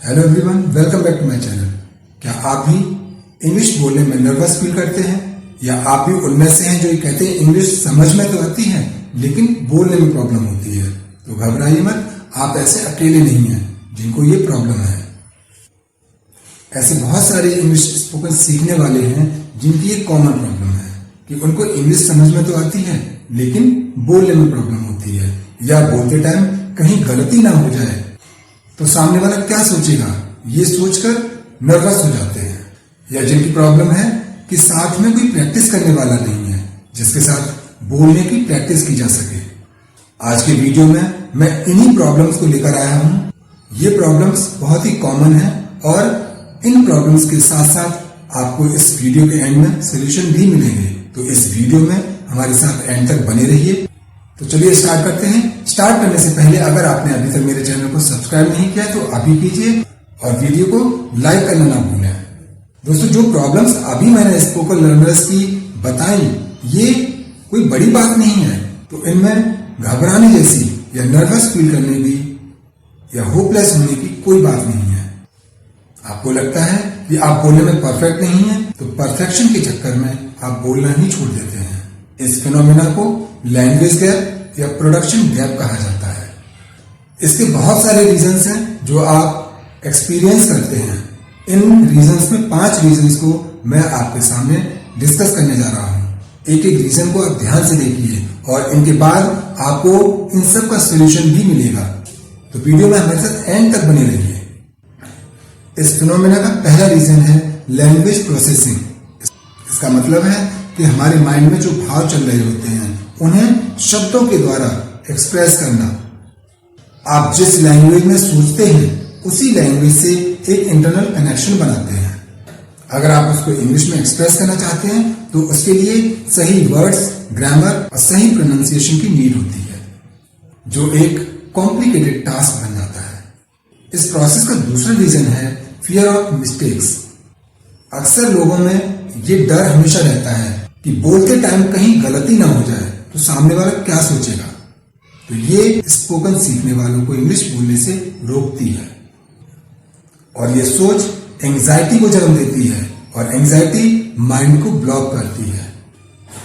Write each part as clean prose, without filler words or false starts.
Hello everyone, welcome back to my channel. क्या आप भी इंग्लिश बोलने में नर्वस फील करते हैं या आप भी उनमें से हैं जो ये कहते हैं इंग्लिश समझ में तो आती है लेकिन बोलने में प्रॉब्लम होती है? तो घबराइए मत, आप ऐसे अकेले नहीं हैं जिनको ये प्रॉब्लम है। ऐसे बहुत सारे इंग्लिश स्पोकन सीखने वाले हैं जिनकी ये कॉमन प्रॉब्लम है कि उनको इंग्लिश समझ में तो आती है लेकिन बोलने में प्रॉब्लम होती है, या बोलते टाइम कहीं गलती ना हो जाए तो सामने वाला क्या सोचेगा ये सोचकर नर्वस हो जाते हैं। या जिनकी प्रॉब्लम है कि साथ में कोई प्रैक्टिस करने वाला नहीं है जिसके साथ बोलने की प्रैक्टिस की जा सके। आज के वीडियो में मैं इन्हीं प्रॉब्लम्स को लेकर आया हूं। ये प्रॉब्लम्स बहुत ही कॉमन है और इन प्रॉब्लम्स के साथ साथ आपको इस वीडियो के एंड में सोल्यूशन भी मिलेंगे। तो इस वीडियो में हमारे साथ एंड तक बने रहिए। तो चलिए स्टार्ट करते हैं। स्टार्ट करने से पहले अगर आपने अभी तक मेरे चैनल को सब्सक्राइब नहीं किया तो अभी कीजिए और वीडियो को लाइक करना ना भूलें। दोस्तों, जो प्रॉब्लम्स अभी मैंने स्पोकन लर्नर्स की बताई ये कोई बड़ी बात नहीं है, तो इनमें घबराने जैसी या नर्वस फील करने की या होपलेस होने की कोई बात नहीं है। आपको लगता है कि आप बोलने में परफेक्ट नहीं है तो परफेक्शन के चक्कर में आप बोलना ही छोड़ देते हैं। इस फिनोमेना को लैंग्वेज गैप या प्रोडक्शन गैप कहा जाता है। इसके बहुत सारे रीजंस हैं जो आप एक्सपीरियंस करते हैं। इन रीजंस में 5 रीजंस को मैं आपके सामने डिस्कस करने जा रहा हूं। एक एक रीजन को आप ध्यान से देखिए और इनके बाद आपको इन सब का सोल्यूशन भी मिलेगा। तो वीडियो में हमारे साथ एंड तक बने रहिए। इस फिनोमेना का पहला रीजन है लैंग्वेज प्रोसेसिंग। इसका मतलब है कि हमारे माइंड में जो भाव चल रहे होते हैं उन्हें शब्दों के द्वारा एक्सप्रेस करना। आप जिस लैंग्वेज में सोचते हैं उसी लैंग्वेज से एक इंटरनल कनेक्शन बनाते हैं। अगर आप उसको इंग्लिश में एक्सप्रेस करना चाहते हैं तो उसके लिए सही वर्ड्स, ग्रामर और सही प्रोनाउंसिएशन की नीड होती है, जो एक कॉम्प्लिकेटेड टास्क बन जाता है। इस प्रोसेस का दूसरा रीजन है फियर ऑफ मिस्टेक्स। अक्सर लोगों में ये डर हमेशा रहता है कि बोलते टाइम कहीं गलती ना हो जाए तो सामने वाला क्या सोचेगा। तो ये स्पोकन सीखने वालों को इंग्लिश बोलने से रोकती है और ये सोच एंजाइटी को जन्म देती है और एंजाइटी माइंड को ब्लॉक करती है,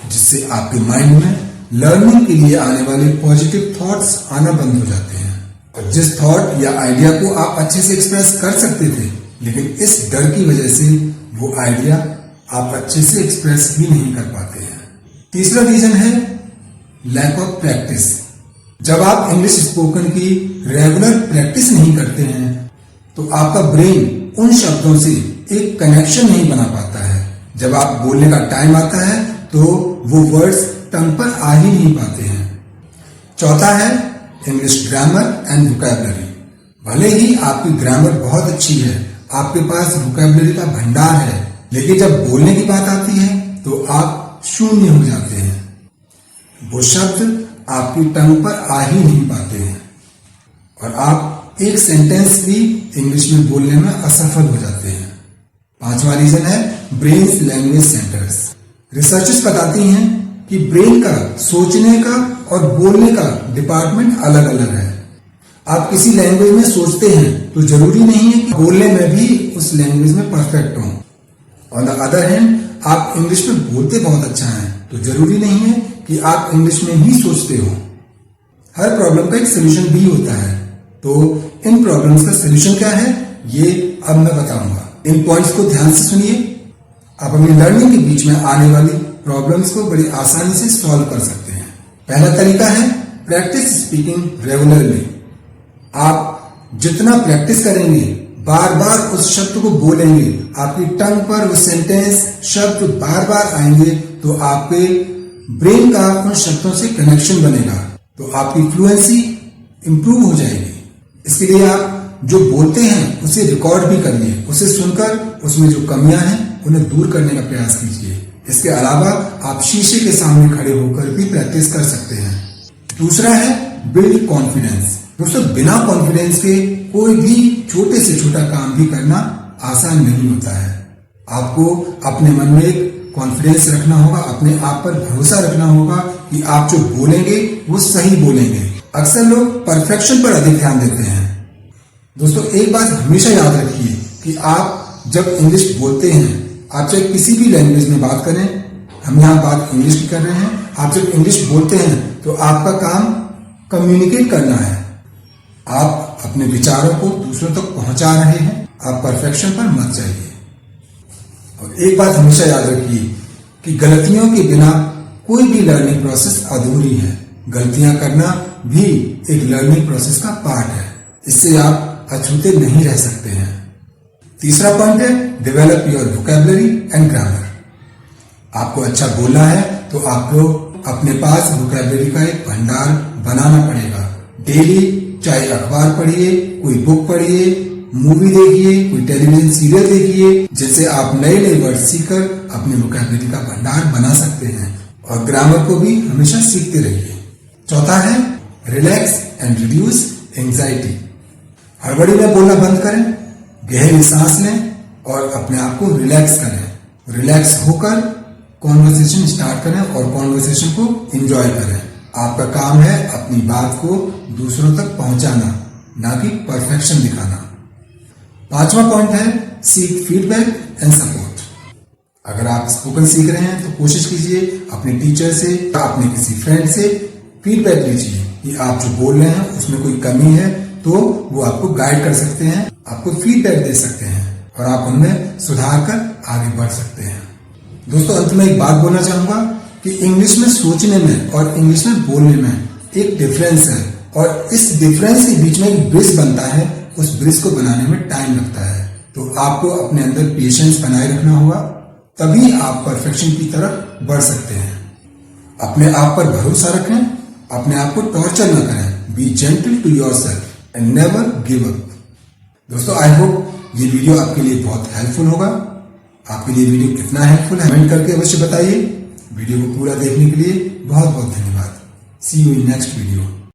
जिससे आपके माइंड में लर्निंग के लिए आने वाले पॉजिटिव थॉट्स आना बंद हो जाते हैं। और जिस थॉट या आइडिया को आप अच्छे से एक्सप्रेस कर सकते थे लेकिन इस डर की वजह से वो आइडिया आप अच्छे से एक्सप्रेस भी नहीं कर पाते हैं। तीसरा रीजन है लैक ऑफ प्रैक्टिस। जब आप इंग्लिश स्पोकन की रेगुलर प्रैक्टिस नहीं करते हैं तो आपका ब्रेन उन शब्दों से एक कनेक्शन नहीं बना पाता है। जब आप बोलने का टाइम आता है तो वो वर्ड्स टंग पर आ ही नहीं पाते हैं। चौथा है इंग्लिश ग्रामर एंड वोकैबुलरी। भले ही आपकी ग्रामर बहुत अच्छी है, आपके पास वोकैबुलरी का भंडार है, लेकिन जब बोलने की बात आती है तो आप शून्य हो जाते हैं। वो शब्द आपकी टंग पर आ ही नहीं पाते हैं और आप एक सेंटेंस भी इंग्लिश में बोलने में असफल हो जाते हैं। पांचवा रीजन है ब्रेन्स लैंग्वेज सेंटर्स। रिसर्चेस बताती हैं कि ब्रेन का सोचने का और बोलने का डिपार्टमेंट अलग अलग है। आप किसी लैंग्वेज में सोचते हैं तो जरूरी नहीं है कि बोलने में भी उस लैंग्वेज में परफेक्ट हो। ऑन द अदर हैंड आप इंग्लिश में बोलते बहुत अच्छा हैं तो जरूरी नहीं है कि आप इंग्लिश में ही सोचते हो। हर प्रॉब्लम का एक सोल्यूशन भी होता है। तो इन प्रॉब्लम्स का सोल्यूशन क्या है ये अब मैं बताऊंगा। इन पॉइंट्स को ध्यान से सुनिए। आप अपनी लर्निंग के बीच में आने वाली प्रॉब्लम्स को बड़ी आसानी से सॉल्व कर सकते हैं। पहला तरीका है प्रैक्टिस स्पीकिंग रेगुलरली। आप जितना प्रैक्टिस करेंगे, बार बार उस शब्द को बोलेंगे, आपकी टंग पर वो सेंटेंस शब्द बार बार आएंगे तो आपके ब्रेन का उन शब्दों से कनेक्शन बनेगा, तो आपकी फ्लुएंसी इंप्रूव हो जाएगी। इसके लिए आप जो बोलते हैं उसे रिकॉर्ड भी करिए, उसे सुनकर उसमें जो कमियां हैं उन्हें दूर करने का प्रयास कीजिए। इसके अलावा आप शीशे के सामने खड़े होकर भी प्रैक्टिस कर सकते हैं। दूसरा है बिल्ड कॉन्फिडेंस। दोस्तों, बिना कॉन्फिडेंस के कोई भी छोटे से छोटा काम भी करना आसान नहीं होता है। आपको अपने मन में एक कॉन्फिडेंस रखना होगा, अपने आप पर भरोसा रखना होगा कि आप जो बोलेंगे वो सही बोलेंगे। अक्सर लोग परफेक्शन पर अधिक ध्यान देते हैं दोस्तों एक बात हमेशा याद रखिए कि आप जब इंग्लिश बोलते हैं, आप चाहे किसी भी लैंग्वेज में बात करें, हम यहाँ बात इंग्लिश की कर रहे हैं, आप जब इंग्लिश बोलते हैं तो आपका काम कम्युनिकेट करना है। आप अपने विचारों को दूसरों तक पहुंचा रहे हैं, आप परफेक्शन पर मत जाइए। और एक बात हमेशा याद रखिए कि गलतियों के बिना कोई भी लर्निंग प्रोसेस अधूरी है। गलतियां करना भी एक लर्निंग प्रोसेस का पार्ट है, इससे आप अछूते नहीं रह सकते हैं। तीसरा पॉइंट है develop your vocabulary and grammar. आपको अच्छा बोलना है तो आपको अपने पास वोकैबुलरी का एक भंडार बनाना पड़ेगा। डेली चाहे अखबार पढ़िए, कोई बुक पढ़िए, मूवी देखिए, कोई टेलीविजन सीरियल देखिए, जिससे आप नए नए वर्ड सीखकर अपने वोकैबुलरी का भंडार बना सकते हैं। और ग्रामर को भी हमेशा सीखते रहिए। चौथा है रिलैक्स एंड रिड्यूस एंजाइटी। हड़बड़ी में बोलना बंद करें, गहरी सांस लें और अपने आप को रिलैक्स करें। रिलैक्स होकर कॉन्वर्सेशन स्टार्ट करें और कॉन्वर्सेशन को एंजॉय करें। आपका काम है अपनी बात को दूसरों तक पहुंचाना, ना कि परफेक्शन दिखाना। पांचवा पॉइंट है सीक फीडबैक एंड सपोर्ट। अगर आप स्पोकन सीख रहे हैं तो कोशिश कीजिए अपने टीचर से, अपने किसी फ्रेंड से फीडबैक लीजिए कि आप जो बोल रहे हैं उसमें कोई कमी है तो वो आपको गाइड कर सकते हैं, आपको फीडबैक दे सकते हैं और आप उनमें सुधार कर आगे बढ़ सकते हैं। दोस्तों अंत में एक बात बोलना चाहूंगा कि इंग्लिश में सोचने में और इंग्लिश में बोलने में एक डिफरेंस है और इस डिफरेंस के बीच में एक ब्रिज बनता है। उस ब्रिज को बनाने में टाइम लगता है, तो आपको अपने अंदर पेशेंस बनाए रखना होगा, तभी आप परफेक्शन की तरफ बढ़ सकते हैं। अपने आप पर भरोसा रखें, अपने आप को टॉर्चर न करें। Be gentle to yourself and never give up. दोस्तों आई होप ये वीडियो आपके लिए बहुत हेल्पफुल होगा। आपके लिए वीडियो कितना हेल्पफुल है कमेंट करके अवश्य बताइए। वीडियो को पूरा देखने के लिए बहुत बहुत धन्यवाद। सी यू इन नेक्स्ट वीडियो।